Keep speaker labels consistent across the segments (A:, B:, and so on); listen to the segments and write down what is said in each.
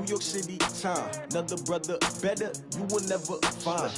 A: York City time. Another brother better, you will never find.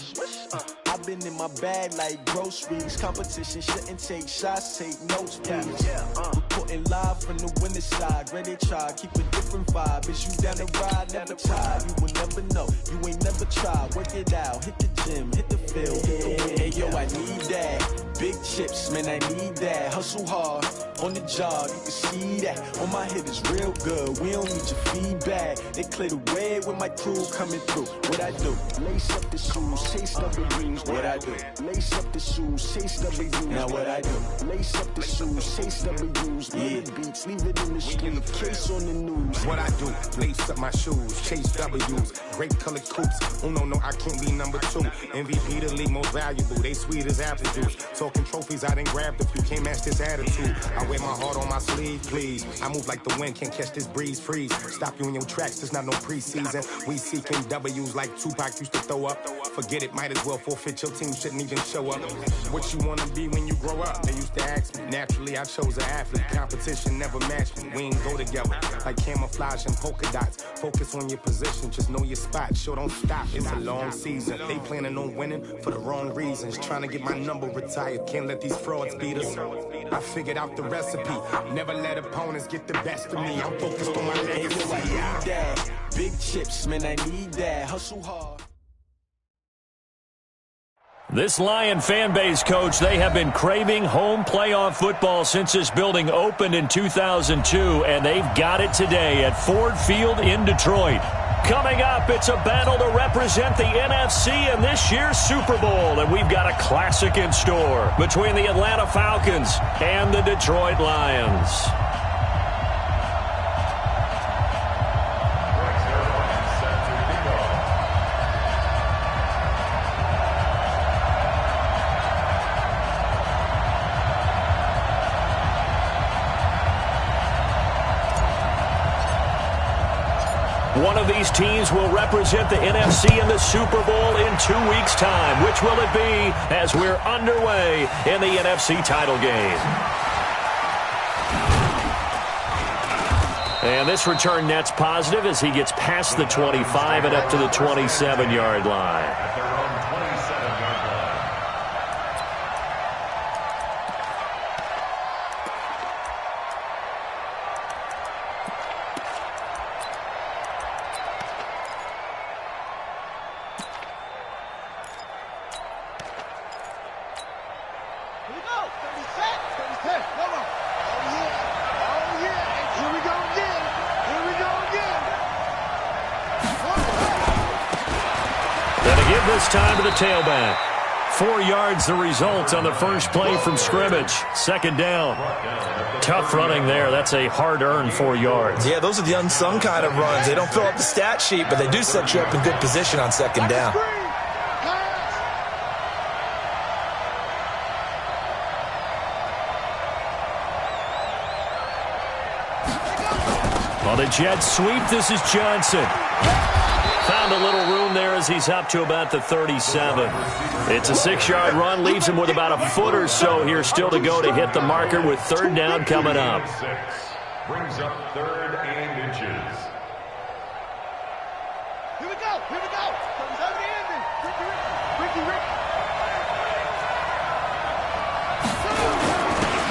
A: I've been in my bag like groceries. Competition shouldn't take shots, take notes, please. Reporting live from the winning side. Ready to try, keep a different vibe. Is you down the ride, never tired. You will never know, you ain't never tried. Work it out, hit the gym, hit the field, hit the wind. Hey yo, I need that. Big chips, man, I need that. Hustle hard, on the job, you can see that. On my head is real good, we don't need your feedback. They clear the way when my crew coming through. What I do? Lace up the shoes, chase W's. What I do? Lace up the shoes, chase W's. Now what I do? Lace up the shoes, chase W's. Yeah, beats, leave it in the street, case on the news.
B: What I do? Lace up my shoes, chase W's. Great colored coops. Oh no, I can't be number 2. MVP the league most valuable. They sweet as apple juice. Talking trophies, I done grabbed a few. Can't match this attitude. I wear my heart on my sleeve, please. I move like the wind, can't catch this breeze, freeze. Stop you in your tracks, there's not no preseason. We seeking W's like Tupac used to throw up. Forget it, might as well forfeit. Your team shouldn't even show up. What you wanna be when you grow up? They used to ask me. Naturally, I chose an athlete. Competition never matched me. We ain't go together like camouflage and polka dots. Focus on your position, just know your spot. Sure, don't stop. It's a long season. They planning on winning for the wrong reasons. Trying to get my number retired. Can't let these frauds beat us. I figured out the recipe. Never let opponents get the best of me. I'm focused on my legacy.
A: I need that. Big chips, man, I need that. Hustle hard.
C: This Lion fan base, Coach, they have been craving home playoff football since this building opened in 2002, and they've got it today at Ford Field in Detroit. Coming up, it's a battle to represent the NFC in this year's Super Bowl, and we've got a classic in store between the Atlanta Falcons and the Detroit Lions. One of these teams will represent the NFC in the Super Bowl in 2 weeks' time. Which will it be as we're underway in the NFC title game? And this return net's positive as he gets past the 25 and up to the 27-yard line. This time to the tailback. 4 yards the result on the first play from scrimmage. Second down. Tough running there. That's a hard-earned 4 yards.
D: Yeah, those are the unsung kind of runs. They don't fill up the stat sheet, but they do set you up in good position on second down.
C: On the jet sweep, this is Johnson. Found a little room there as he's up to about the 37. It's a 6-yard run, leaves him with about a foot or so here still to go to hit the marker with third down coming up.
E: Brings up 3rd and inches.
F: Here we go, here we go. Comes over the ending. Ricky.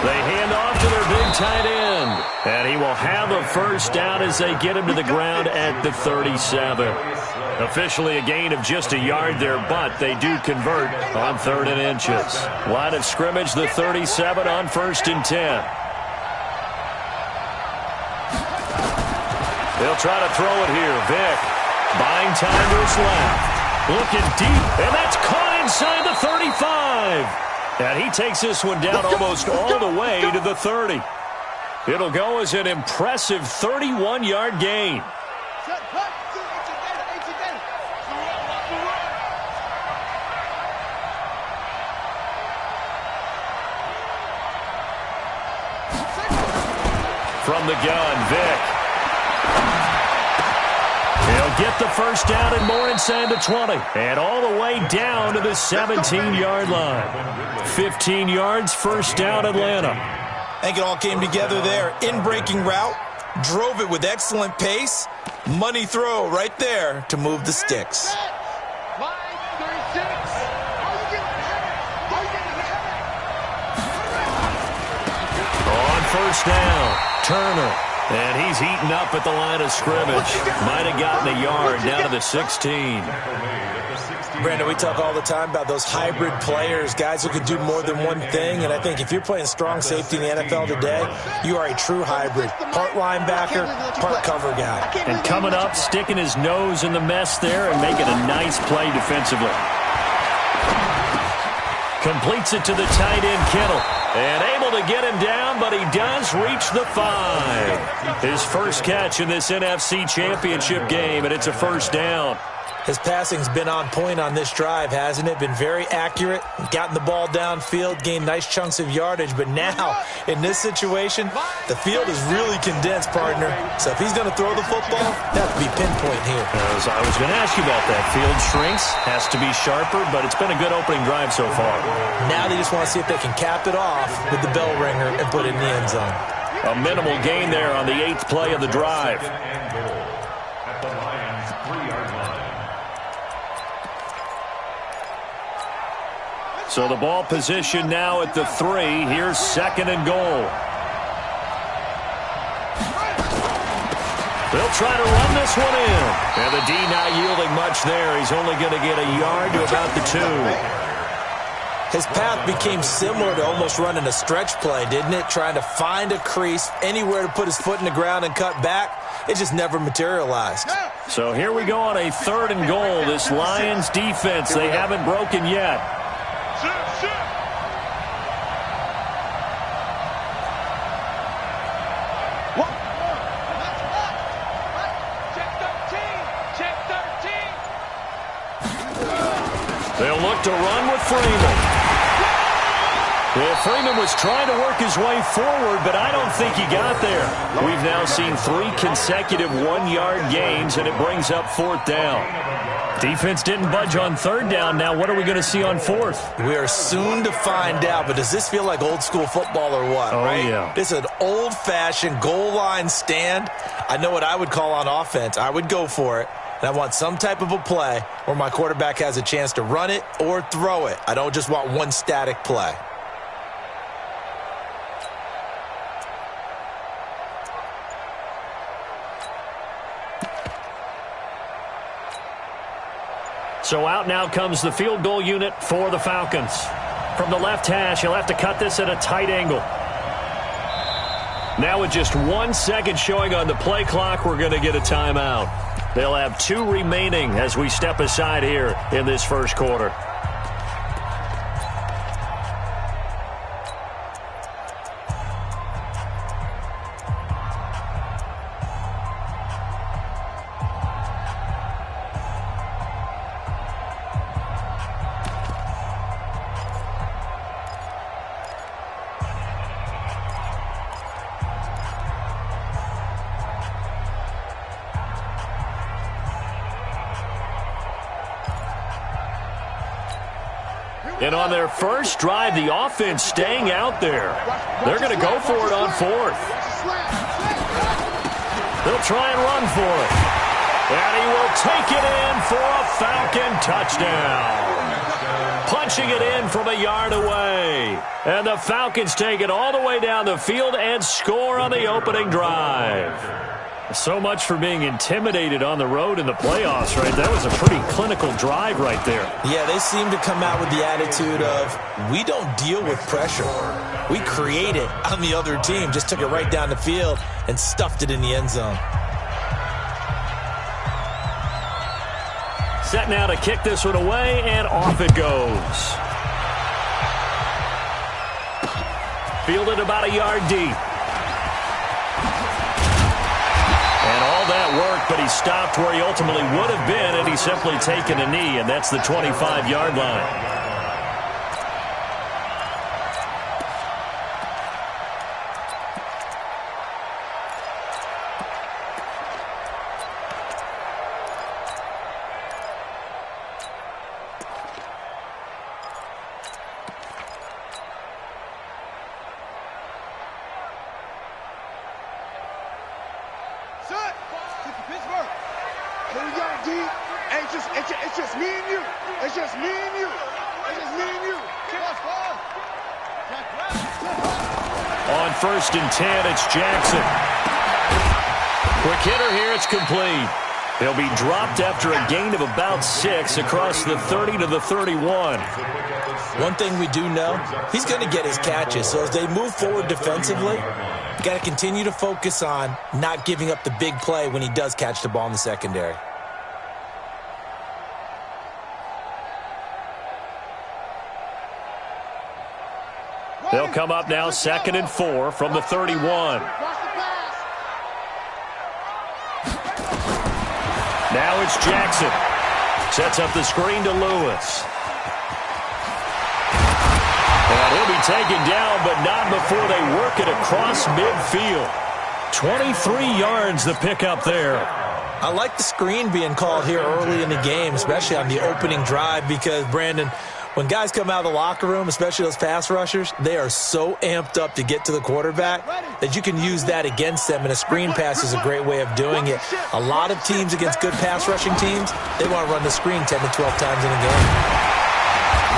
C: They hand off to their big tight end. And he will have a first down as they get him to the ground at the 37. Officially a gain of just a yard there, but they do convert on 3rd and inches. Line of scrimmage, the 37 on 1st and 10. They'll try to throw it here. Vick buying time to his left. Looking deep, and that's caught inside the 35. And he takes this one down almost all the way to the 30. It'll go as an impressive 31-yard gain. From the gun, Vick. He'll get the first down and more inside the 20. And all the way down to the 17-yard line. 15 yards, first down, Atlanta.
D: I think it all came together there. In-breaking route, drove it with excellent pace. Money throw right there to move the sticks.
C: On first down, Turner. And he's heating up at the line of scrimmage. Might have gotten a yard down to the 16.
D: Brandon, we talk all the time about those hybrid players, guys who can do more than one thing. And I think if you're playing strong safety in the NFL today, you are a true hybrid. Part linebacker, part cover guy.
C: And coming up, sticking his nose in the mess there and making a nice play defensively. Completes it to the tight end, Kittle. And able to get him down, but he does reach the 5. His first catch in this NFC Championship game, and it's a first down.
D: His passing's been on point on this drive, hasn't it? Been very accurate, gotten the ball downfield, gained nice chunks of yardage. But now, in this situation, the field is really condensed, partner. So if he's going to throw the football, that would be pinpoint here.
C: As I was going to ask you about that. Field shrinks, has to be sharper, but it's been a good opening drive so far.
D: Now they just want to see if they can cap it off with the bell ringer and put it in the end zone.
C: A minimal gain there on the 8th play of the drive. So the ball position now at the 3. Here's 2nd and goal. They'll try to run this one in. And the D not yielding much there. He's only going to get a yard to about the 2.
D: His path became similar to almost running a stretch play, didn't it? Trying to find a crease, anywhere to put his foot in the ground and cut back. It just never materialized.
C: So here we go on a 3rd and goal. This Lions defense, they haven't broken yet. They'll look to run with Freeman. Well, Freeman was trying to work his way forward, but I don't think he got there. We've now seen 3 consecutive 1-yard gains, and it brings up 4th down. Defense didn't budge on 3rd down. Now what are we going to see on 4th?
D: We are soon to find out, but does this feel like old school football or what?
C: Oh,
D: right?
C: Yeah.
D: This is an old-fashioned goal line stand. I know what I would call on offense. I would go for it. And I want some type of a play where my quarterback has a chance to run it or throw it. I don't just want one static play.
C: So out now comes the field goal unit for the Falcons. From the left hash, he'll have to cut this at a tight angle. Now with just 1 second showing on the play clock, we're going to get a timeout. They'll have 2 remaining as we step aside here in this first quarter. And on their first drive, the offense staying out there. They're going to go for it on 4th. They'll try and run for it. And he will take it in for a Falcon touchdown. Punching it in from a yard away. And the Falcons take it all the way down the field and score on the opening drive. So much for being intimidated on the road in the playoffs, right? That was a pretty clinical drive right there.
D: Yeah, they seem to come out with the attitude of, we don't deal with pressure. We create it on the other team. Just took it right down the field and stuffed it in the end zone.
C: Set now to kick this one away, and off it goes. Fielded about a yard deep. And all that work, but he stopped where he ultimately would have been had he simply taken a knee, and that's the 25-yard line.
F: Pittsburgh. we got, D. Hey, it's just me and you. It's just me and you. It's just me and you.
C: On 1st and 10, it's Jackson. Quick hitter here, it's complete. He'll be dropped after a gain of about 6 across the 30 to the 31.
D: One thing we do know, he's going to get his catches. So as they move forward defensively, you got to continue to focus on not giving up the big play when he does catch the ball in the secondary.
C: They'll come up now 2nd and 4 from the 31. Now it's Jackson. Sets up the screen to Lewis. And he'll be taken down, but not before they work it across midfield. 23 yards the pickup there.
D: I like the screen being called here early in the game, especially on the opening drive, because, Brandon, when guys come out of the locker room, especially those pass rushers, they are so amped up to get to the quarterback that you can use that against them, and a screen pass is a great way of doing it. A lot of teams against good pass rushing teams, they want to run the screen 10 to 12 times in a game.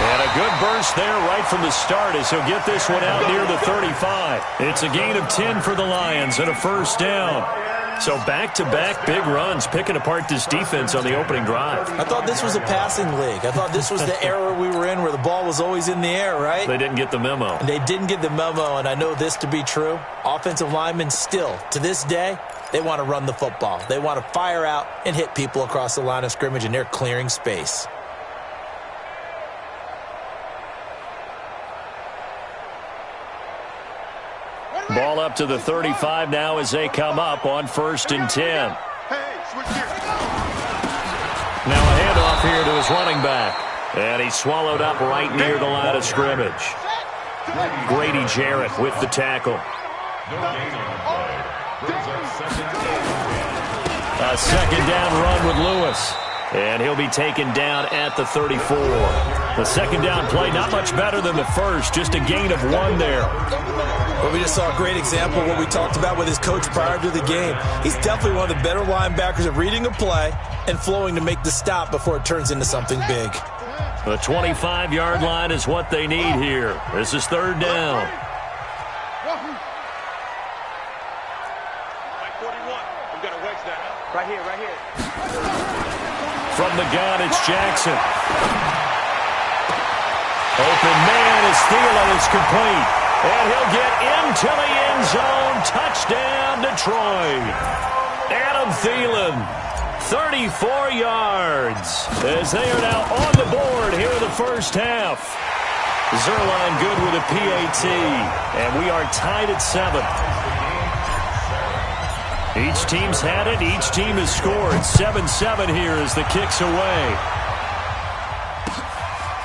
C: And a good burst there right from the start as he'll get this one out near the 35. It's a gain of 10 for the Lions and a 1st down. So back-to-back big runs picking apart this defense on the opening drive.
D: I thought this was a passing league. I thought this was the era we were in where the ball was always in the air, right?
C: They didn't get the memo.
D: And they didn't get the memo, and I know this to be true. Offensive linemen still, to this day, they want to run the football. They want to fire out and hit people across the line of scrimmage, and they're clearing space.
C: Ball up to the 35 now as they come up on 1st and 10.
F: Hey, switch gears.
C: Now a handoff here to his running back. And he's swallowed up right near the line of scrimmage. Grady Jarrett with the tackle. A 2nd down run with Lewis. And he'll be taken down at the 34. The 2nd down play, not much better than the first, just a gain of 1 there.
D: Well, we just saw a great example of what we talked about with his coach prior to the game. He's definitely one of the better linebackers at reading a play and flowing to make the stop before it turns into something big.
C: The 25-yard line is what they need here. This is 3rd down.
F: Right here, right here.
C: From the gun, it's Jackson. Open man is Thielen. It's complete. And he'll get into the end zone. Touchdown, Detroit. Adam Thielen, 34 yards. As they are now on the board here in the first half. Zerline good with a PAT. And we are tied at 7. Each team's had it. Each team has scored. 7-7 here as the kick's away.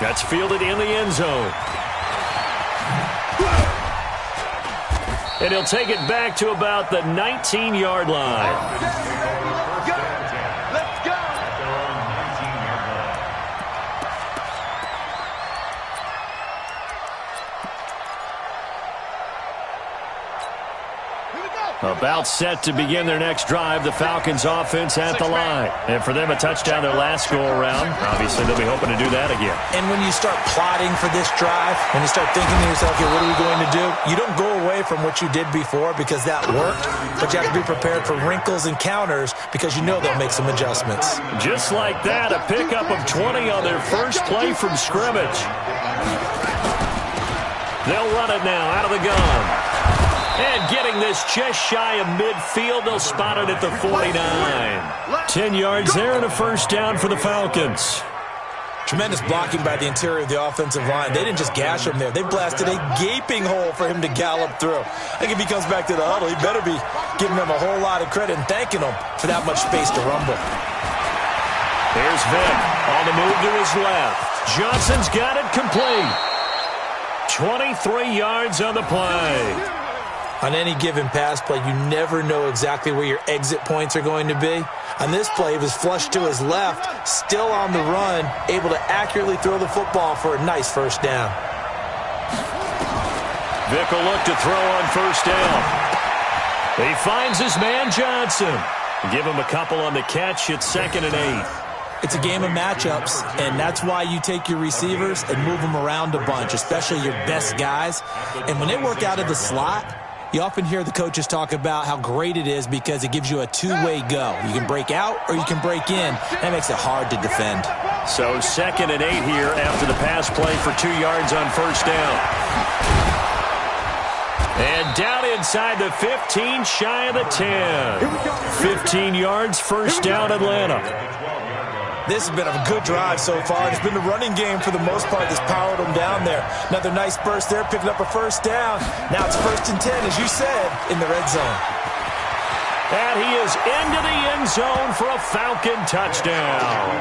C: That's fielded in the end zone. And he'll take it back to about the 19-yard line. About set to begin their next drive, the Falcons offense at the line. And for them, a touchdown their last go-around. Obviously, they'll be hoping to do that again.
D: And when you start plotting for this drive, when you start thinking to yourself, okay, what are we going to do? You don't go away from what you did before because that worked, but you have to be prepared for wrinkles and counters because you know they'll make some adjustments.
C: Just like that, a pickup of 20 on their first play from scrimmage. They'll run it now out of the gun. And getting this just shy of midfield, they'll spot it at the 49. 10 yards there and a first down for the Falcons.
D: Tremendous blocking by the interior of the offensive line. They didn't just gash him there. They blasted a gaping hole for him to gallop through. I think if he comes back to the huddle, he better be giving them a whole lot of credit and thanking them for that much space to rumble.
C: Here's Vick on the move to his left. Johnson's got it complete. 23 yards on the play.
D: On any given pass play, you never know exactly where your exit points are going to be. On this play, he was flushed to his left, still on the run, able to accurately throw the football for a nice first down.
C: Vick will look to throw on first down. He finds his man Johnson. Give him a couple on the catch. It's 2nd and 8.
D: It's a game of matchups, and that's why you take your receivers and move them around a bunch, especially your best guys. And when they work out of the slot, you often hear the coaches talk about how great it is because it gives you a two-way go. You can break out or you can break in. That makes it hard to defend.
C: So 2nd and 8 here after the pass play for 2 yards on first down. And down inside the 15, shy of the 10. 15 yards, first down, Atlanta.
D: This has been a good drive so far. It's been the running game for the most part that's powered them down there. Another nice burst there, picking up a first down. Now it's 1st and 10, as you said, in the red zone.
C: And he is into the end zone for a Falcon touchdown.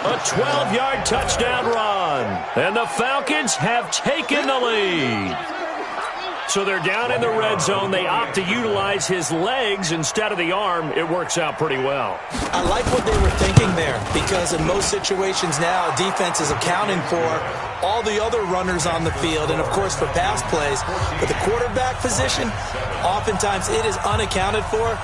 C: A 12-yard touchdown run. And the Falcons have taken the lead. So they're down in the red zone. They opt to utilize his legs instead of the arm. It works out pretty well.
D: I like what they were thinking there because in most situations now, defense is accounting for all the other runners on the field and, of course, for pass plays. But the quarterback position, oftentimes it is unaccounted for.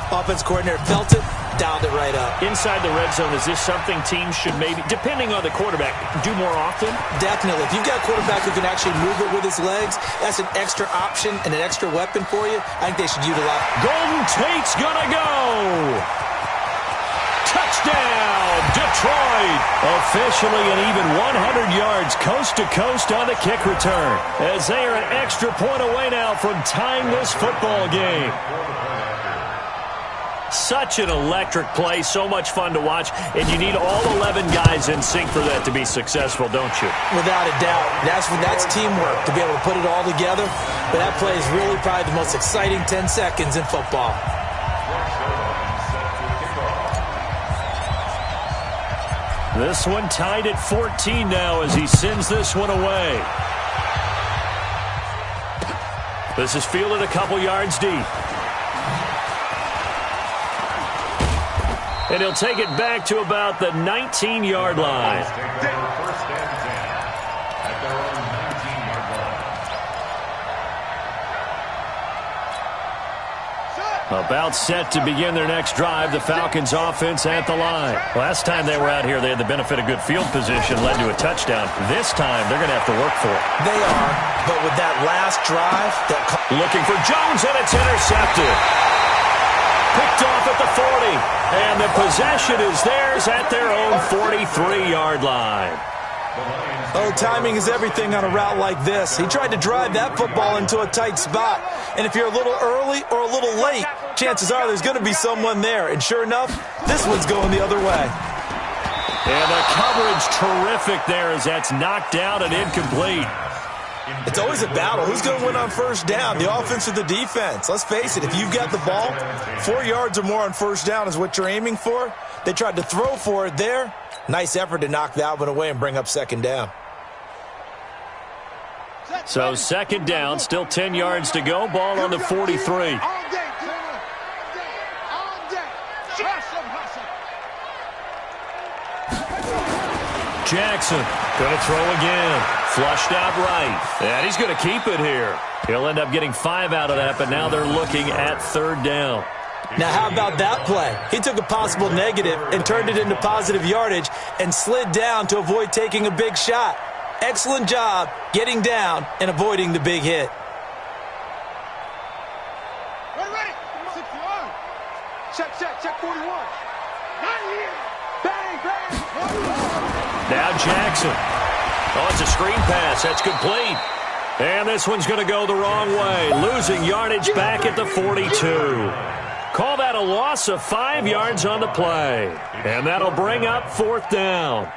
D: Offense coordinator felt it, dialed it right up.
C: Inside the red zone, is this something teams should maybe, depending on the quarterback, do more often?
D: Definitely. If you've got a quarterback who can actually move it with his legs, that's an extra option and an extra weapon for you. I think they should utilize.
C: Golden Tate's gonna go. Touchdown, Detroit. Officially an even 100 yards coast to coast on the kick return, as they are an extra point away now from tying this football game. Such an electric play, so much fun to watch, and you need all 11 guys in sync for that to be successful, don't you?
D: Without a doubt. That's teamwork, to be able to put it all together. But that play is really probably the most exciting 10 seconds in football.
C: This one tied at 14 now as he sends this one away. This is fielded a couple yards deep. And he'll take it back to about the 19-yard line. About set to begin their next drive, the Falcons offense at the line. Last time they were out here, they had the benefit of good field position, led to a touchdown. This time, they're going to have to work for it.
D: They are, but with that last drive,
C: looking for Jones, and it's intercepted. Picked off at the 40, and the possession is theirs at their own 43-yard line.
D: Oh, timing is everything on a route like this. He tried to drive that football into a tight spot, and if you're a little early or a little late, chances are there's going to be someone there, and sure enough, this one's going the other way.
C: And the coverage terrific there as that's knocked out and incomplete.
D: It's always a battle. Who's going to win on first down, the offense or the defense? Let's face it, if you've got the ball, 4 yards or more on first down is what you're aiming for. They tried to throw for it there. Nice effort to knock that one away and bring up second down.
C: So second down, still 10 yards to go. Ball on the 43. Jackson going to throw again. Flushed out right. And he's going to keep it here. He'll end up getting 5 out of that, but now they're looking at third down.
D: Now, how about that play? He took a possible negative and turned it into positive yardage and slid down to avoid taking a big shot. Excellent job getting down and avoiding the big hit.
F: Ready. 61. Check 41. Not here. Bang.
C: Now Jackson. Oh, it's a screen pass. That's complete. And this one's going to go the wrong way. Losing yardage back at the 42. Call that a loss of 5 yards on the play. And that'll bring up fourth down.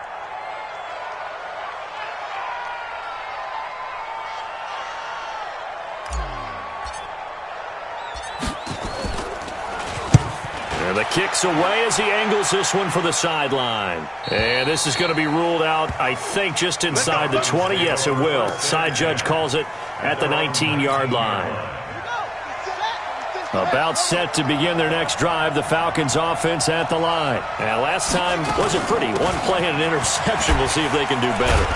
C: And the kick's away as he angles this one for the sideline. And this is going to be ruled out, I think, just inside the 20. Yes, it will. Side judge calls it at the 19-yard line. About set to begin their next drive, the Falcons offense at the line. And last time wasn't pretty. One play and an interception. We'll see if they can do better.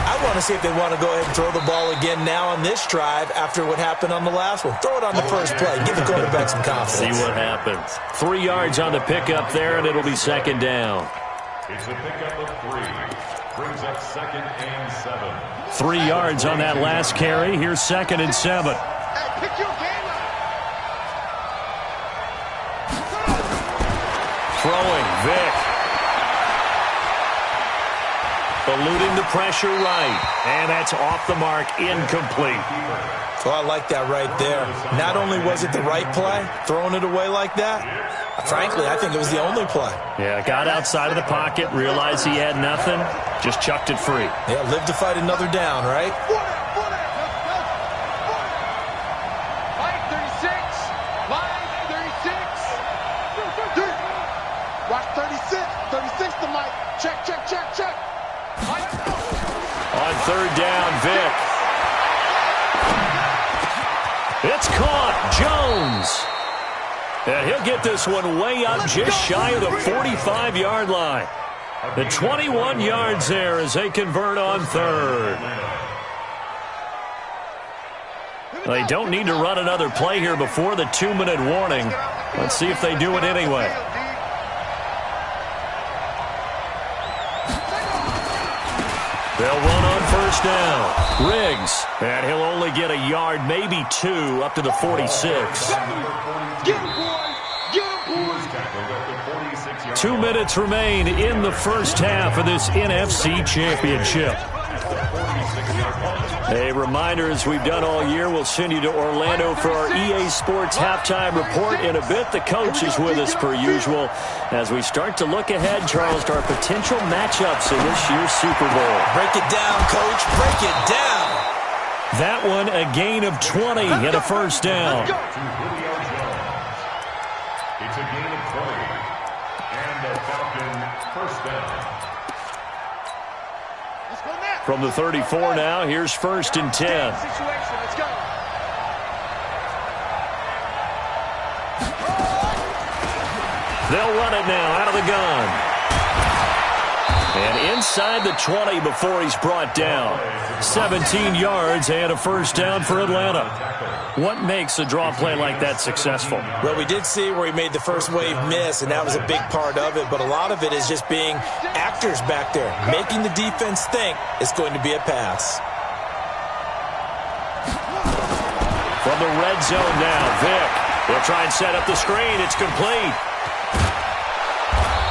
D: I want to see if they want to go ahead and throw the ball again now on this drive after what happened on the last one. Throw it on the first play. Give the quarterback some confidence.
C: See what happens. 3 yards on the pickup there, and it'll be second down.
E: It's a pickup of 3. Brings up 2nd and 7.
C: 3 yards on that last carry. Here's 2nd and 7.
F: Hey, pick your game up.
C: Throwing, Vic. Eluding the pressure right. And that's off the mark, incomplete.
D: So I like that right there. Not only was it the right play, throwing it away like that, frankly, I think it was the only play.
C: Yeah, got outside of the pocket, realized he had nothing, just chucked it free.
D: Yeah, live to fight another down, right?
F: Line 36. Line 36. Watch 36. 36 to Mike. Check, check, check, check.
C: On 3rd down, Vic. It's caught. Jones. And he'll get this one way up just shy of the 45-yard line. The 21 yards there as they convert on 3rd. They don't need to run another play here before the 2-minute warning. Let's see if they do it anyway. They'll run on 1st down. Riggs. And he'll only get a yard, maybe 2, up to the 46.
F: Get him, boy. Get him, boy.
C: 2 minutes remain in the first half of this NFC Championship. A reminder, as we've done all year, we'll send you to Orlando for our EA Sports halftime report in a bit. The coach is with us per usual as we start to look ahead, Charles, to our potential matchups in this year's Super Bowl.
D: Break it down, Coach. Break it down.
C: That one, a gain of 20 and a 1st down.
E: It's a gain of 20. And the Falcon 1st down.
C: From the 34 now, here's 1st and 10.
F: Let's go.
C: They'll run it now out of the gun. And inside the 20 before he's brought down. 17 yards and a 1st down for Atlanta. What makes a draw play like that successful?
D: Well, we did see where he made the first wave miss, and that was a big part of it. But a lot of it is just being actors back there, making the defense think it's going to be a pass.
C: From the red zone now, Vic. They'll try and set up the screen. It's complete.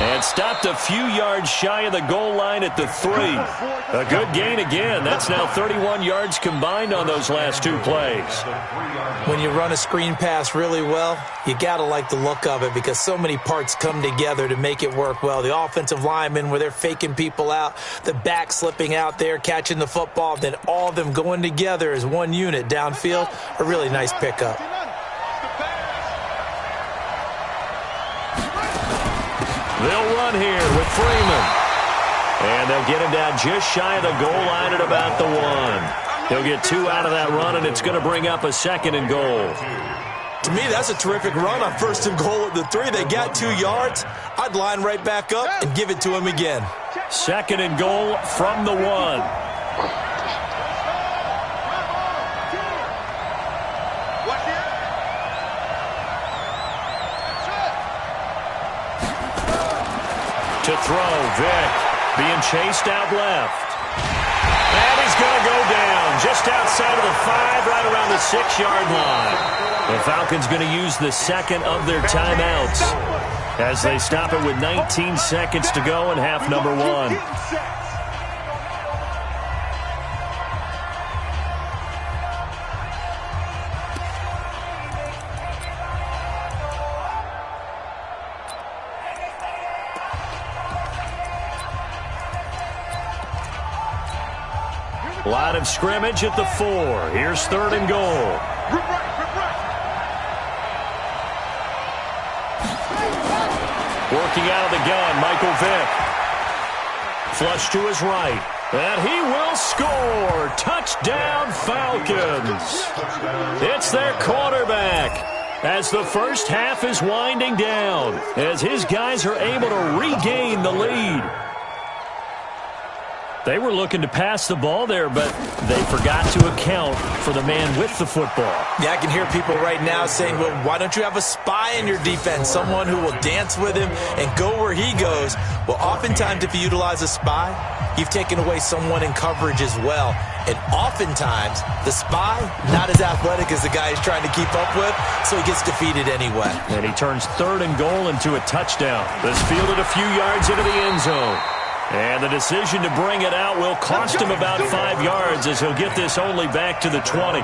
C: And stopped a few yards shy of the goal line at the 3. A good gain again. That's now 31 yards combined on those last 2 plays.
D: When you run a screen pass really well, you got to like the look of it because so many parts come together to make it work well. The offensive linemen where they're faking people out, the back slipping out there, catching the football, then all of them going together as one unit downfield. A really nice pickup.
C: They'll run here with Freeman. And they'll get him down just shy of the goal line at about the 1. He'll get 2 out of that run, and it's going to bring up a 2nd and goal.
D: To me, that's a terrific run on 1st and goal at the 3. They got 2 yards. I'd line right back up and give it to him again.
C: 2nd and goal from the 1. To throw, Vic being chased out left. And he's going to go down just outside of the 5, right around the 6-yard line. The Falcons going to use the 2nd of their timeouts as they stop it with 19 seconds to go in half number 1. Line of scrimmage at the 4. Here's 3rd and goal. Working out of the gun, Michael Vick. Flush to his right. And he will score. Touchdown, Falcons. It's their quarterback. as the first half is winding down, as his guys are able to regain the lead. They were looking to pass the ball there, but they forgot to account for the man with the football.
D: Yeah, I can hear people right now saying, well, why don't you have a spy in your defense, someone who will dance with him and go where he goes? Well, oftentimes if you utilize a spy, you've taken away someone in coverage as well. And oftentimes, the spy, not as athletic as the guy he's trying to keep up with, so he gets defeated anyway.
C: And he turns 3rd and goal into a touchdown. This fielded a few yards into the end zone. And the decision to bring it out will cost him about 5 yards, as he'll get this only back to the 20.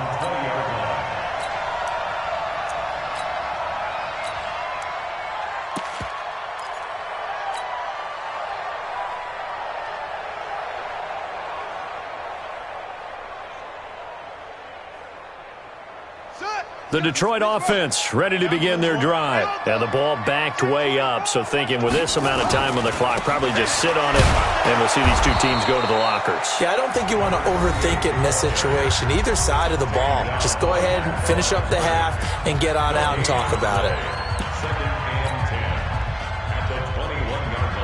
C: The Detroit offense ready to begin their drive. And the ball backed way up, so thinking with this amount of time on the clock, probably just sit on it, and we'll see these two teams go to the lockers.
D: Yeah, I don't think you want to overthink it in this situation. Either side of the ball. Just go ahead and finish up the half and get on out and talk about it.
E: 2nd and 10 at the 21-yard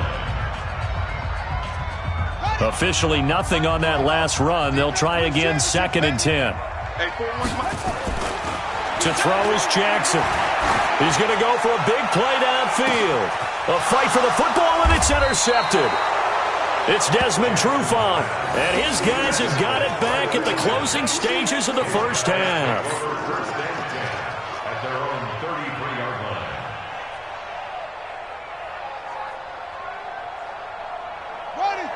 E: line.
C: Officially nothing on that last run. They'll try again 2nd and 10. To throw is Jackson. He's going to go for a big play downfield. A fight for the football, and it's intercepted. It's Desmond Trufant, and his guys have got it back at the closing stages of the first half.
E: First and 10 at their own 33-yard line.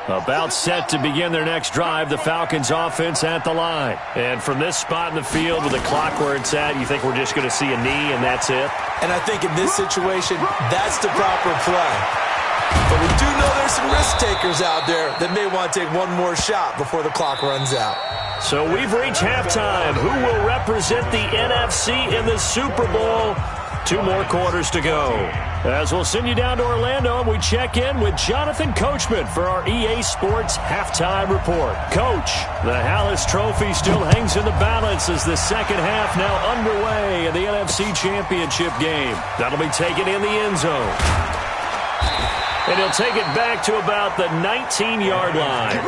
C: About set to begin their next drive, the Falcons offense at the line. And from this spot in the field with the clock where it's at, you think we're just going to see a knee and that's it?
D: And I think in this situation, that's the proper play. But we do know there's some risk takers out there that may want to take one more shot before the clock runs out.
C: So we've reached halftime. Who will represent the NFC in the Super Bowl? 2 more quarters to go. As we'll send you down to Orlando, and we check in with Jonathan Coachman for our EA Sports Halftime Report. Coach, the Hallis Trophy still hangs in the balance as the second half now underway in the NFC Championship game. That'll be taken in the end zone. And he'll take it back to about the 19-yard line.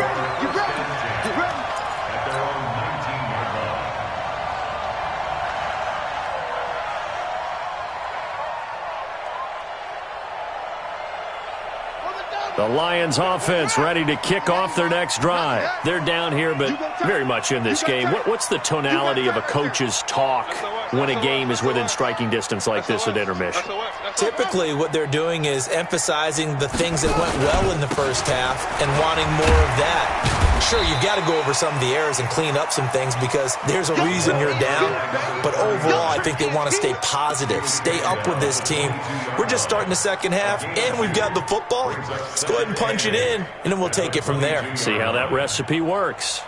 C: The Lions offense ready to kick off their next drive. They're down here, but very much in this game. What's the tonality of a coach's talk when a game is within striking distance like this at intermission?
D: Typically, what they're doing is emphasizing the things that went well in the first half and wanting more of that. Sure, you've got to go over some of the errors and clean up some things because there's a reason you're down. But overall, I think they want to stay positive, stay up with this team. We're just starting the second half, and we've got the football. Let's go ahead and punch it in, and then we'll take it from there.
C: See how that recipe works.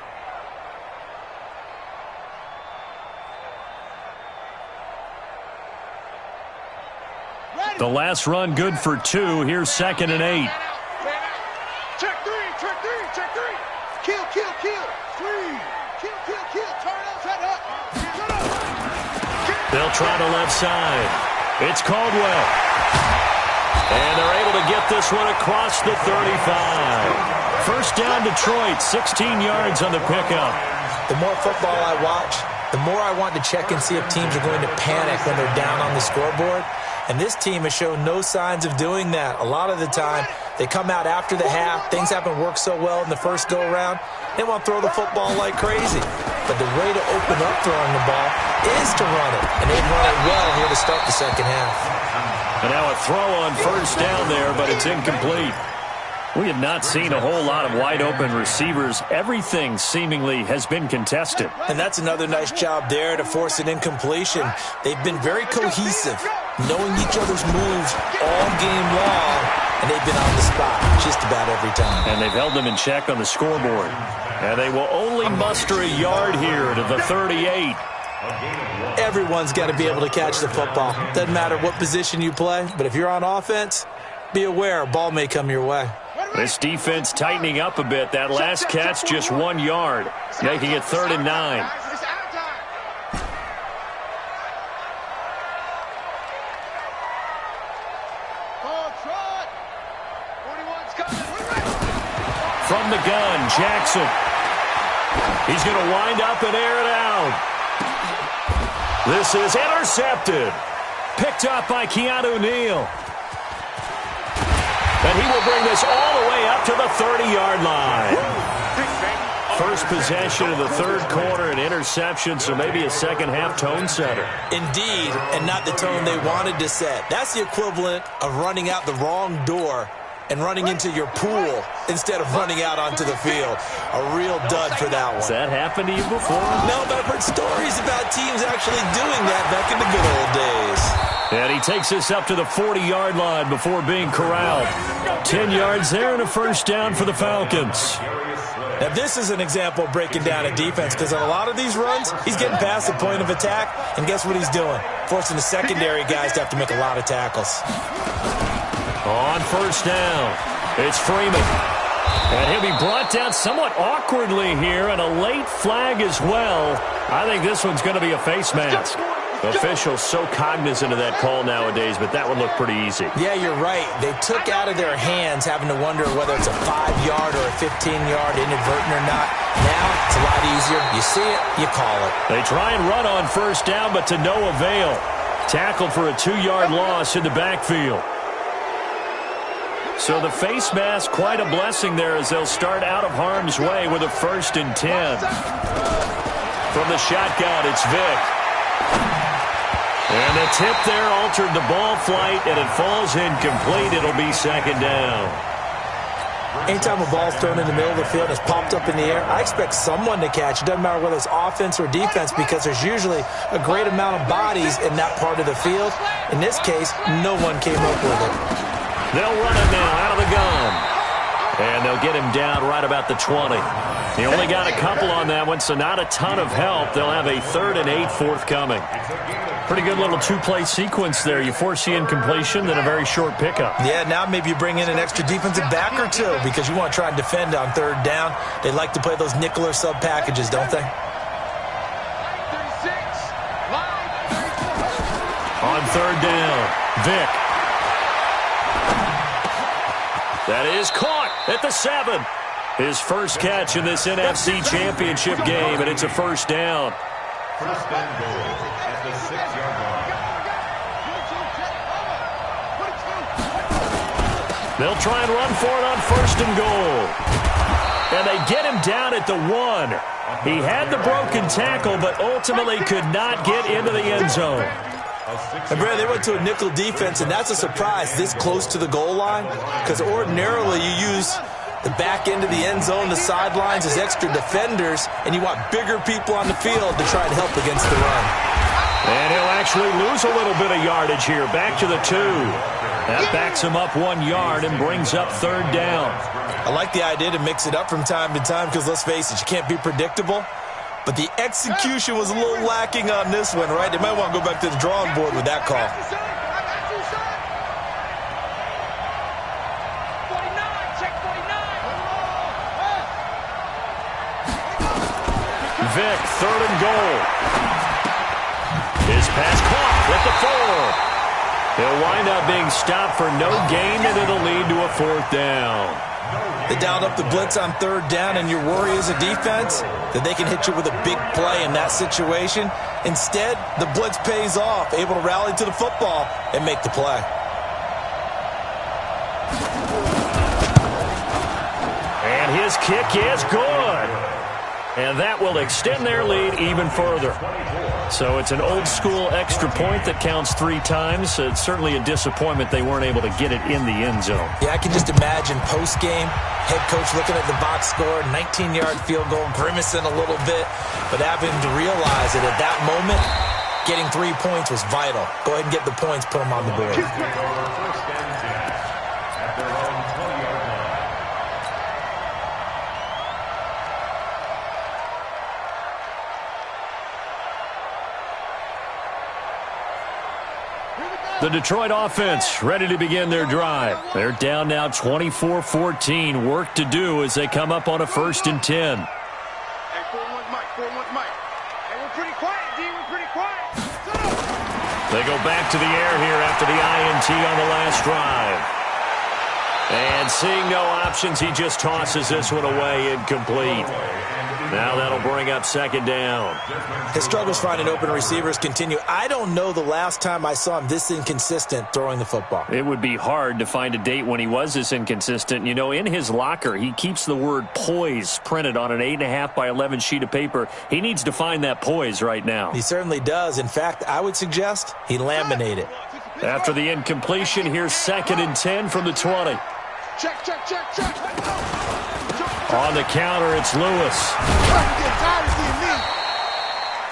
C: The last run good for 2. Here's 2nd and 8.
F: Check 3, check 3, check 3. Kill, kill, kill. 3. Kill, kill, kill. Turn up, set up. Shut up.
C: They'll try the left side. It's Caldwell. And they're able to get this one across the 35. First down Detroit, 16 yards on the pickup.
D: The more football I watch, the more I want to check and see if teams are going to panic when they're down on the scoreboard. And this team has shown no signs of doing that. A lot of the time, they come out after the half. Things haven't worked so well in the first go-around. They want to throw the football like crazy. But the way to open up throwing the ball is to run it. And they've run it well here to start the second half.
C: And now a throw on first down there, but it's incomplete. We have not seen a whole lot of wide-open receivers. Everything seemingly has been contested.
D: And that's another nice job there to force an incompletion. They've been very cohesive, knowing each other's moves all game long, and they've been on the spot just about every time.
C: And they've held them in check on the scoreboard. And they will only muster a yard here to the 38.
D: Everyone's got to be able to catch the football. Doesn't matter what position you play, but if you're on offense, be aware a ball may come your way.
C: This defense tightening up a bit. That last catch just 1 yard, making it 3rd and 9. from the gun, Jackson. He's going to wind up and air it out. This is intercepted. Picked up by Keanu Neal. And he will bring this all the way up to the 30-yard line. First possession of the third quarter, an interception, so maybe a second-half tone setter.
D: Indeed, and not the tone they wanted to set. That's the equivalent of running out the wrong door and running into your pool instead of running out onto the field. A real dud for that one.
C: Has that happened to you before?
D: No, but I've heard stories about teams actually doing that back in the good old days.
C: And he takes this up to the 40-yard line before being corralled. 10 yards there and a first down for the Falcons.
D: Now, this is an example of breaking down a defense because on a lot of these runs, he's getting past the point of attack, and guess what he's doing? Forcing the secondary guys to have to make a lot of tackles.
C: On first down, it's Freeman. And he'll be brought down somewhat awkwardly here, and a late flag as well. I think this one's going to be a face mask. Officials so cognizant of that call nowadays, but that would look pretty easy.
D: Yeah, you're right. They took out of their hands having to wonder whether it's a 5-yard or a 15-yard inadvertent or not. Now, it's a lot easier. You see it, you call it.
C: They try and run on first down, but to no avail. Tackled for a 2-yard loss in the backfield. So the face mask, quite a blessing there as they'll start out of harm's way with a 1st and 10. From the shotgun, it's Vick. And the tip there altered the ball flight, and it falls incomplete. It'll be second down.
D: Anytime a ball's thrown in the middle of the field and it's popped up in the air, I expect someone to catch. It doesn't matter whether it's offense or defense because there's usually a great amount of bodies in that part of the field. In this case, no one came up with it.
C: They'll run it now out of the gun. And they'll get him down right about the 20. He only got a couple on that one, so not a ton of help. They'll have a 3rd and 8 forthcoming. Pretty good little two-play sequence there. You force the incompletion, then a very short pickup.
D: Yeah, now maybe you bring in an extra defensive back or two because you want to try and defend on 3rd down. They like to play those nickel or sub packages, don't they?
C: On 3rd down, Vick. That is caught at the 7. His first catch in this NFC Championship game, and it's a first down.
E: First and goal at the 6-yard line.
C: They'll try and run for it on 1st and goal. And they get him down at the 1. He had the broken tackle, but ultimately could not get into the end zone.
D: And Brad, they went to a nickel defense, and that's a surprise this close to the goal line because ordinarily you use the back end of the end zone, the sidelines as extra defenders, and you want bigger people on the field to try and help against the run.
C: And he'll actually lose a little bit of yardage here, back to the 2. That backs him up 1 yard and brings up 3rd down.
D: I like the idea to mix it up from time to time because, let's face it, you can't be predictable. But the execution was a little lacking on this one, right? They might want to go back to the drawing board with that call.
C: Vick, 3rd and goal. His pass caught at the 4. He'll wind up being stopped for no gain, and it'll lead to a 4th down.
D: They dialed up the blitz on 3rd down, and your worry as a defense that they can hit you with a big play in that situation. Instead, the blitz pays off, able to rally to the football and make the play.
C: And his kick is good. And that will extend their lead even further. So it's an old-school extra point that counts 3 times. It's certainly a disappointment they weren't able to get it in the end zone.
D: Yeah, I can just imagine post-game, head coach looking at the box score, 19-yard field goal, grimacing a little bit, but having to realize that at that moment, getting 3 points was vital. Go ahead and get the points, put them on the board.
E: First and 10 at their own 20-yard line.
C: The Detroit offense ready to begin their drive. They're down now 24-14. Work to do as they come up on a 1st and 10.
F: Hey, 4-1 Mike, 4-1 Mike. Hey, we're pretty quiet, D. We're pretty quiet.
C: They go back to the air here after the INT on the last drive. And seeing no options, he just tosses this one away, incomplete. Now that'll bring up second down.
D: His struggles finding open receivers continue. I don't know the last time I saw him this inconsistent throwing the football.
C: It would be hard to find a date when he was this inconsistent. You know, in his locker, he keeps the word poise printed on an 8.5 by 11 sheet of paper. He needs to find that poise right now.
D: He certainly does. In fact, I would suggest he laminate it.
C: After the incompletion, here's 2nd and 10 from the 20.
F: Check.
C: On the counter, it's Lewis.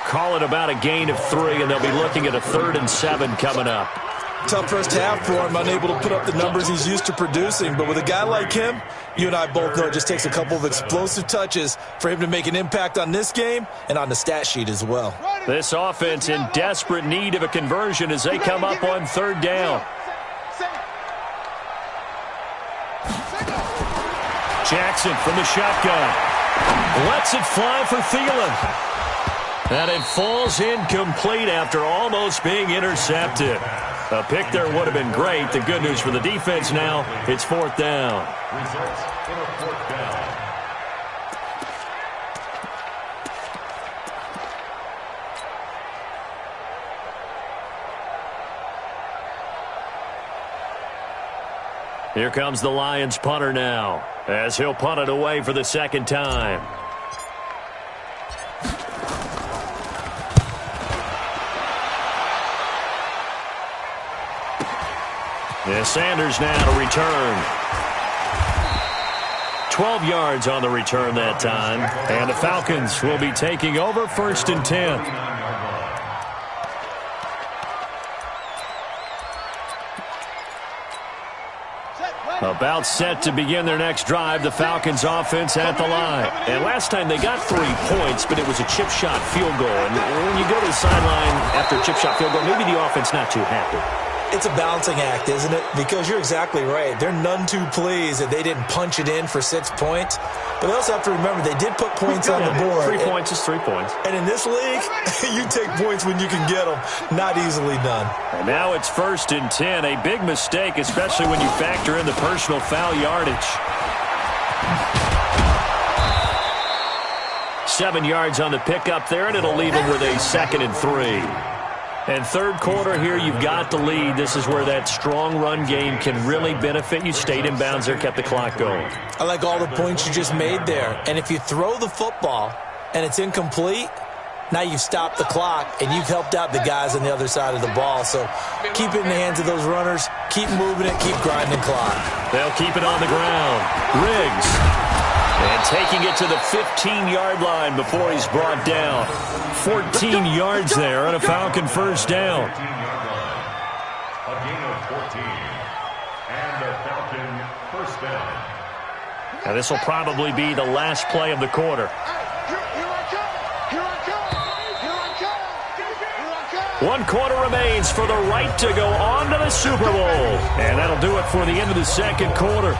C: Call it about a gain of 3, and they'll be looking at a 3rd and 7 coming up.
D: Tough first half for him, unable to put up the numbers he's used to producing. But with a guy like him, you and I both know it just takes a couple of explosive touches for him to make an impact on this game and on the stat sheet as well.
C: This offense in desperate need of a conversion as they come up on 3rd down. Jackson from the shotgun. Lets it fly for Thielen. And it falls incomplete after almost being intercepted. A pick there would have been great. The good news for the defense now, it's 4th down.
E: Results in a 4th down.
C: Here comes the Lions punter now, as he'll punt it away for the 2nd time. Yeah, Sanders now to return. 12 yards on the return that time. And the Falcons will be taking over 1st and 10. About set to begin their next drive, the Falcons offense at the line. And last time they got 3 points, but it was a chip shot field goal. And when you go to the sideline after a chip shot field goal, maybe the offense not too happy.
D: It's a balancing act, isn't it? Because you're exactly right. They're none too pleased that they didn't punch it in for 6 points. But they also have to remember they did put points on the board.
C: 3 points is 3 points.
D: And in this league, you take points when you can get them. Not easily done.
C: And now it's 1st and 10. A big mistake, especially when you factor in the personal foul yardage. 7 yards on the pickup there, and it'll leave them with a 2nd and 3. And 3rd quarter here, you've got the lead. This is where that strong run game can really benefit you. Stayed in bounds there, kept the clock going.
D: I like all the points you just made there. And if you throw the football and it's incomplete, now you've stopped the clock and you've helped out the guys on the other side of the ball. So keep it in the hands of those runners. Keep moving it. Keep grinding clock.
C: They'll keep it on the ground. Riggs. And taking it to the 15-yard line before he's brought down. 14 yards there on a Falcon 1st down.
E: A gain of 14. And a Falcon 1st down.
C: Now this will probably be the last play of the quarter. One quarter remains for the right to go on to the Super Bowl. And that'll do it for the end of the 2nd quarter.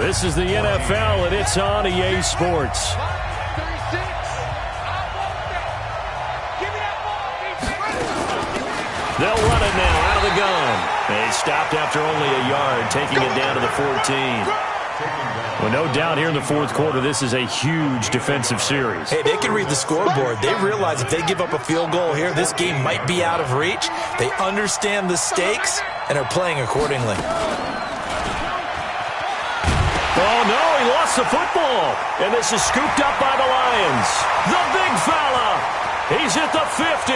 C: This is the NFL, and it's on EA Sports. They'll run it now out of the gun. They stopped after only a yard, taking it down to the 14. Well, no doubt here in the 4th quarter, this is a huge defensive series.
D: Hey, they can read the scoreboard. They realize if they give up a field goal here, this game might be out of reach. They understand the stakes and are playing accordingly.
C: Oh, no, he lost the football. And this is scooped up by the Lions. The big fella. He's at the 50.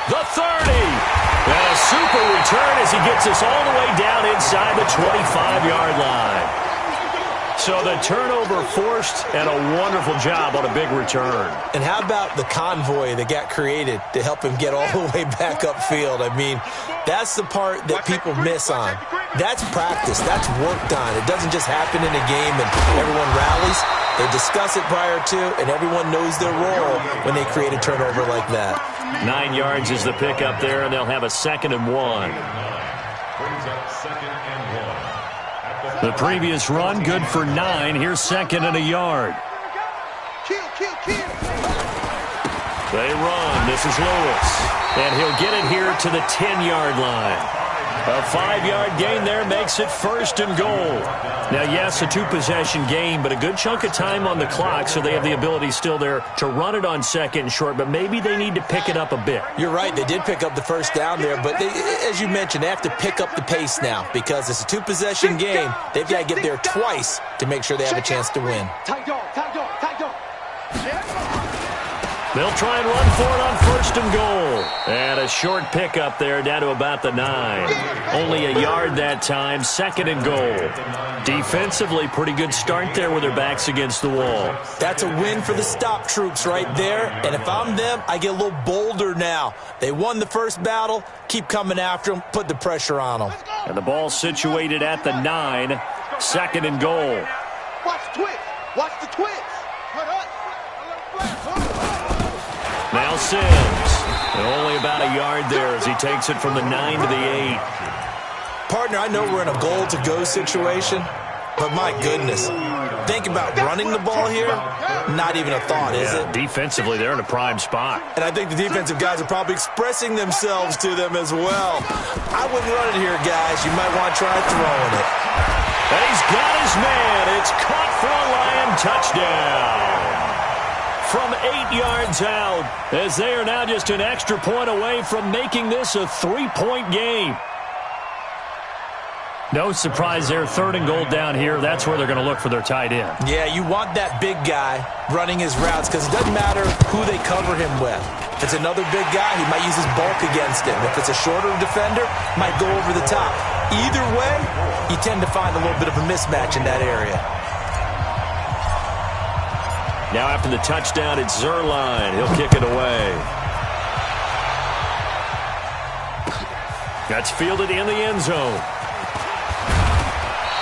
C: The 30. And a super return as he gets us all the way down inside the 25-yard line. So the turnover forced and a wonderful job on a big return.
D: And how about the convoy that got created to help him get all the way back upfield? I mean, that's the part that people miss on. That's practice. That's worked on. It doesn't just happen in a game and everyone rallies. They discuss it prior to, and everyone knows their role when they create a turnover like that.
C: 9 yards is the pickup there, and they'll have a 2nd and 1.
E: Brings up 2nd and 1.
C: The previous run, good for 9. Here's 2nd and a yard.
F: Kill.
C: They run. This is Lewis. And he'll get it here to the 10-yard line. A 5-yard gain there makes it 1st and goal. Now, yes, a 2-possession game, but a good chunk of time on the clock, so they have the ability still there to run it on 2nd and short, but maybe they need to pick it up a bit.
D: You're right. They did pick up the 1st down there, but as you mentioned, they have to pick up the pace now because it's a 2-possession game. They've got to get there twice to make sure they have a chance to win.
F: Tight dog, tight dog, tight dog.
C: They'll try and run for it on 1st and goal. And a short pickup there down to about the 9. Only a yard that time, 2nd and goal. Defensively, pretty good start there with their backs against the wall.
D: That's a win for the stop troops right there. And if I'm them, I get a little bolder now. They won the first battle. Keep coming after them. Put the pressure on them.
C: And the ball situated at the 9. 2nd and goal.
F: Watch the twist. Watch the twist.
C: Now Sims. And only about a yard there as he takes it from the 9 to the 8.
D: Partner, I know we're in a goal-to-go situation, but my goodness. Think about running the ball here. Not even a thought, is it?
C: Defensively, they're in a prime spot.
D: And I think the defensive guys are probably expressing themselves to them as well. I wouldn't run it here, guys. You might want to try throwing it.
C: And he's got his man. It's caught for a Lion touchdown. From 8 yards out, as they are now just an extra point away from making this a 3-point game. No surprise there, 3rd and goal down here. That's where they're going to look for their tight end.
D: Yeah, you want that big guy running his routes because it doesn't matter who they cover him with. If it's another big guy, he might use his bulk against him. If it's a shorter defender, might go over the top. Either way, you tend to find a little bit of a mismatch in that area.
C: Now after the touchdown, it's Zerline. He'll kick it away. That's fielded in the end zone.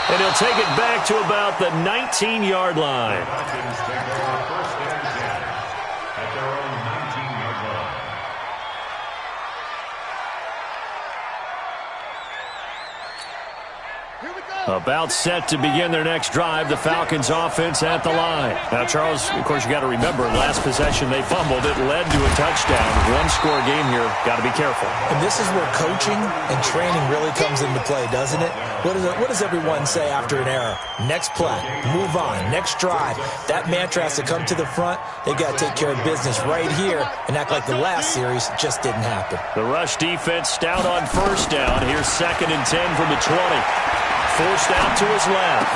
C: And he'll take it back to about the 19-yard line.
E: Falcons take their first and 10 at their own 19-yard line.
F: Here we go.
C: About set to begin their next drive, the Falcons offense at the line. Now, Charles, of course, you got to remember, last possession they fumbled. It led to a touchdown. 1-score game here. Got to be careful.
D: And this is where coaching and training really comes into play, doesn't it? What does everyone say after an error? Next play, move on, next drive. That mantra has to come to the front. They've got to take care of business right here and act like the last series just didn't happen.
C: The rush defense stout on 1st down. Here's 2nd and 10 from the 20. Forced out to his left.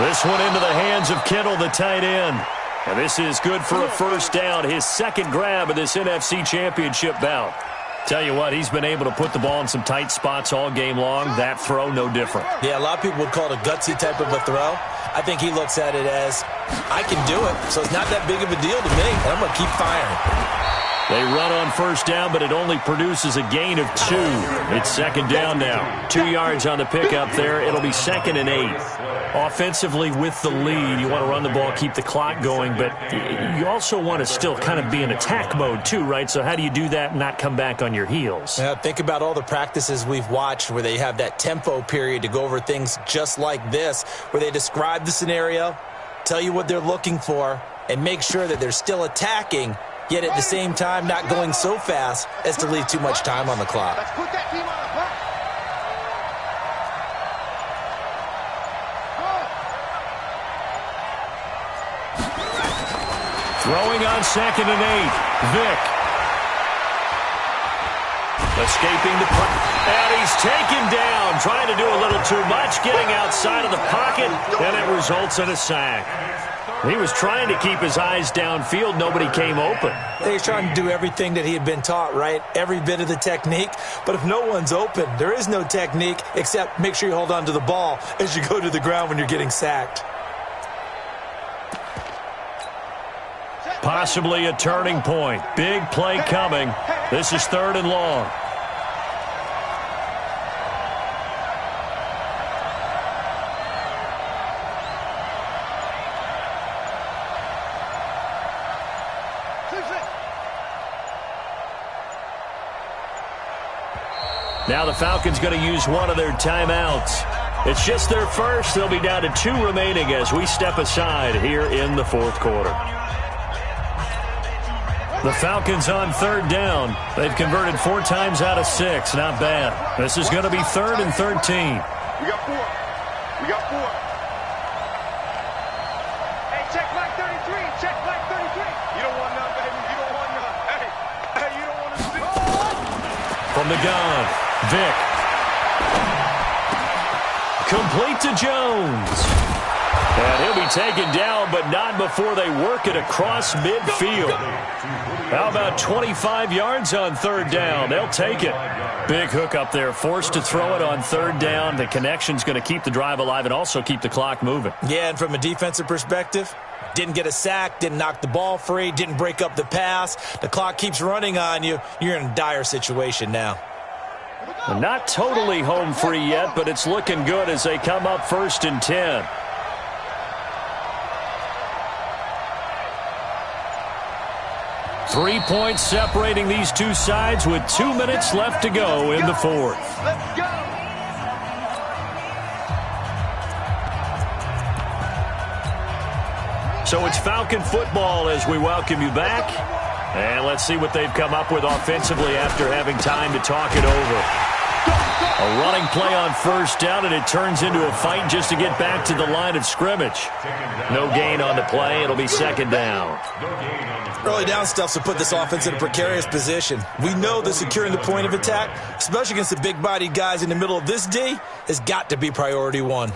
C: This one into the hands of Kittle, the tight end. And this is good for a 1st down. His 2nd grab of this NFC Championship bout. Tell you what, he's been able to put the ball in some tight spots all game long. That throw, no different.
D: Yeah, a lot of people would call it a gutsy type of a throw. I think he looks at it as, I can do it, so it's not that big of a deal to me, and I'm going to keep firing.
C: They run on 1st down, but it only produces a gain of 2. It's 2nd down now. 2 yards on the pickup there. It'll be 2nd and 8. Offensively with the lead, you want to run the ball, keep the clock going, but you also want to still kind of be in attack mode too, right? So how do you do that and not come back on your heels?
D: Yeah, think about all the practices we've watched where they have that tempo period to go over things just like this, where they describe the scenario, tell you what they're looking for, and make sure that they're still attacking, yet at the same time not going so fast as to leave too much time on the clock.
F: Let's put that team on the clock.
C: Throwing on 2nd and 8. Vick. Escaping the punt. And he's taken down. Trying to do a little too much. Getting outside of the pocket. And it results in a sack. He was trying to keep his eyes downfield. Nobody came open.
D: He's trying to do everything that he had been taught, right? Every bit of the technique. But if no one's open, there is no technique except make sure you hold on to the ball as you go to the ground when you're getting sacked.
C: Possibly a turning point. Big play coming. This is 3rd and long. Now the Falcons going to use one of their timeouts. It's just their first. They'll be down to 2 remaining as we step aside here in the 4th quarter. The Falcons on third down. They've converted 4 times out of 6. Not bad. This is going to be 3rd and 13.
F: We got 4. We got 4. Hey, check Mike 33. Check Mike 33. You don't want none, baby. You don't want none. Hey, you don't want to see.
C: From the gun, Vic. Complete to Jones. And he'll be taken down, but not before they work it across midfield. How about 25 yards on 3rd down? They'll take it. Big hook up there, forced to throw it on 3rd down. The connection's going to keep the drive alive and also keep the clock moving.
D: Yeah, and from a defensive perspective, didn't get a sack, didn't knock the ball free, didn't break up the pass. The clock keeps running on you. You're in a dire situation now.
C: Not totally home free yet, but it's looking good as they come up 1st and 10. Three points separating these two sides with 2 minutes left to go in the 4th.
F: Let's go.
C: So it's Falcon football as we welcome you back. And let's see what they've come up with offensively after having time to talk it over. A running play on 1st down, and it turns into a fight just to get back to the line of scrimmage. No gain on the play. It'll be 2nd down.
D: Early down stuff to put this offense in a precarious position. We know that securing the point of attack, especially against the big-bodied guys in the middle of this D, has got to be priority 1.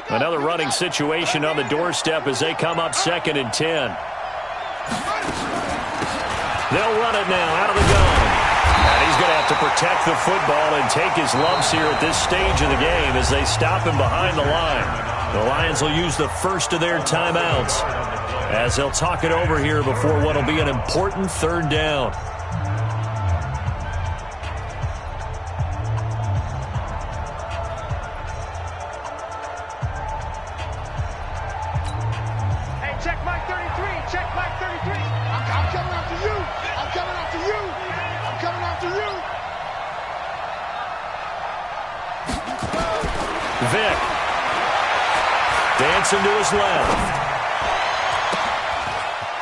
C: Another running situation on the doorstep as they come up 2nd and 10. They'll run it now out of the gun. And he's going to have to protect the football and take his lumps here at this stage of the game as they stop him behind the line. The Lions will use the first of their timeouts as they'll talk it over here before what will be an important 3rd down.
F: Check Mike 33. Check Mike 33. I'm coming after you. I'm coming after you. I'm coming after you.
C: Vic. Dancing to his left.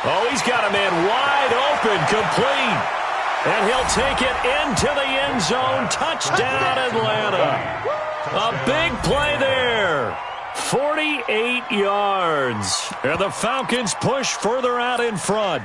C: Oh, he's got a man wide open, complete. And he'll take it into the end zone. Touchdown, Atlanta. A big play there. 48 yards. And the Falcons push further out in front.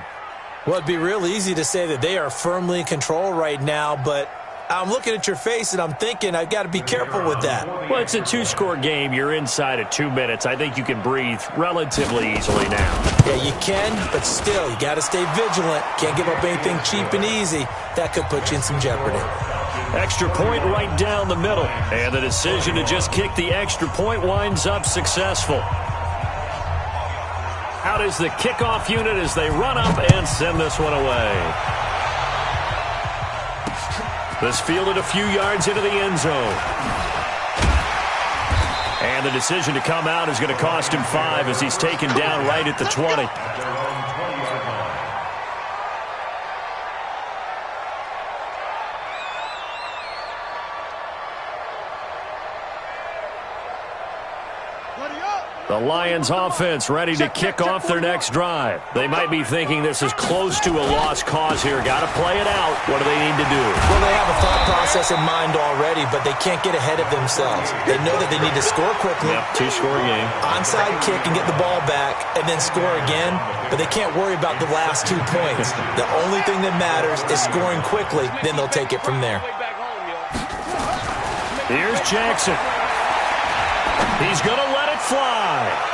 D: Well, it'd be real easy to say that they are firmly in control right now, but I'm looking at your face and I'm thinking I've got to be careful with that.
C: Well, it's a 2-score game. You're inside of 2 minutes. I think you can breathe relatively easily now.
D: Yeah, you can, but still, you got to stay vigilant. Can't give up anything cheap and easy. That could put you in some jeopardy.
C: Extra point right down the middle. And the decision to just kick the extra point winds up successful. Out is the kickoff unit as they run up and send this one away. This fielded a few yards into the end zone. And the decision to come out is going to cost him 5 as he's taken down right at the 20. The Lions offense ready to kick off their next drive. They might be thinking this is close to a lost cause here. Got to play it out. What do they need to do?
D: Well, they have a thought process in mind already, but they can't get ahead of themselves. They know that they need to score quickly.
C: Yep, 2-score game.
D: Onside kick and get the ball back and then score again, but they can't worry about the last 2 points. The only thing that matters is scoring quickly, then they'll take it from there.
C: Here's Jackson. He's going to let it fly.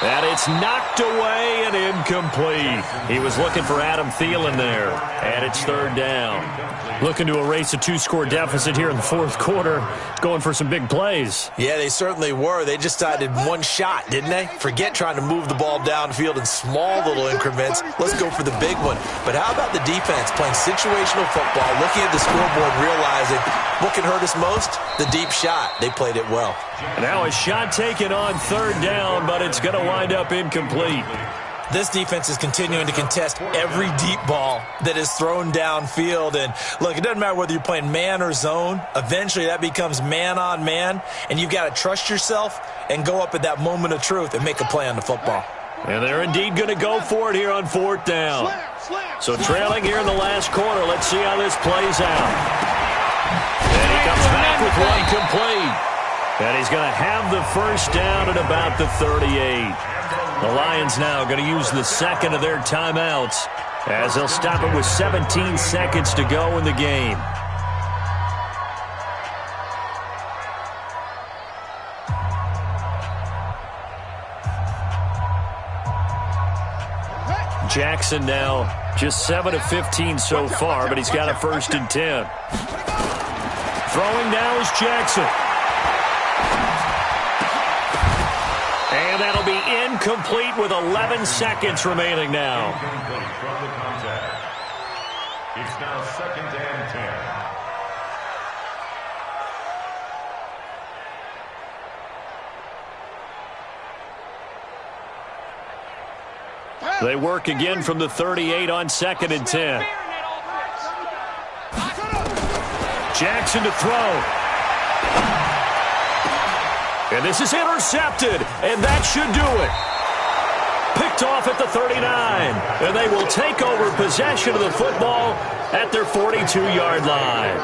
C: And it's knocked away and incomplete. He was looking for Adam Thielen there. And it's 3rd down. Looking to erase a 2-score deficit here in the 4th quarter. Going for some big plays.
D: Yeah, they certainly were. They just decided one shot, didn't they? Forget trying to move the ball downfield in small little increments. Let's go for the big one. But how about the defense playing situational football, looking at the scoreboard, realizing what can hurt us most? The deep shot. They played it well.
C: Now a shot taken on 3rd down, but it's going to wind up incomplete.
D: This defense is continuing to contest every deep ball that is thrown downfield. And, look, it doesn't matter whether you're playing man or zone. Eventually, that becomes man-on-man, and you've got to trust yourself and go up at that moment of truth and make a play on the football.
C: And they're indeed going to go for it here on 4th down. So trailing here in the last quarter. Let's see how this plays out. And he comes back with one complete. And he's going to have the first down at about the 38. The Lions now going to use the second of their timeouts as they'll stop it with 17 seconds to go in the game. Jackson now just 7 of 15 so far, but he's got a 1st and 10. Throwing now is Jackson. And that'll be incomplete with 11 seconds remaining now.
E: Incomplete from the contact. It's now 2nd and 10.
C: They work again from the 38 on 2nd and 10. Jackson to throw. And this is intercepted, and that should do it. Picked off at the 39, and they will take over possession of the football at their 42-yard line.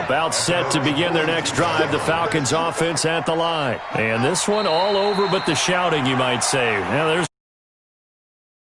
C: About set to begin their next drive, the Falcons offense at the line. And this one all over but the shouting, you might say. Now, there's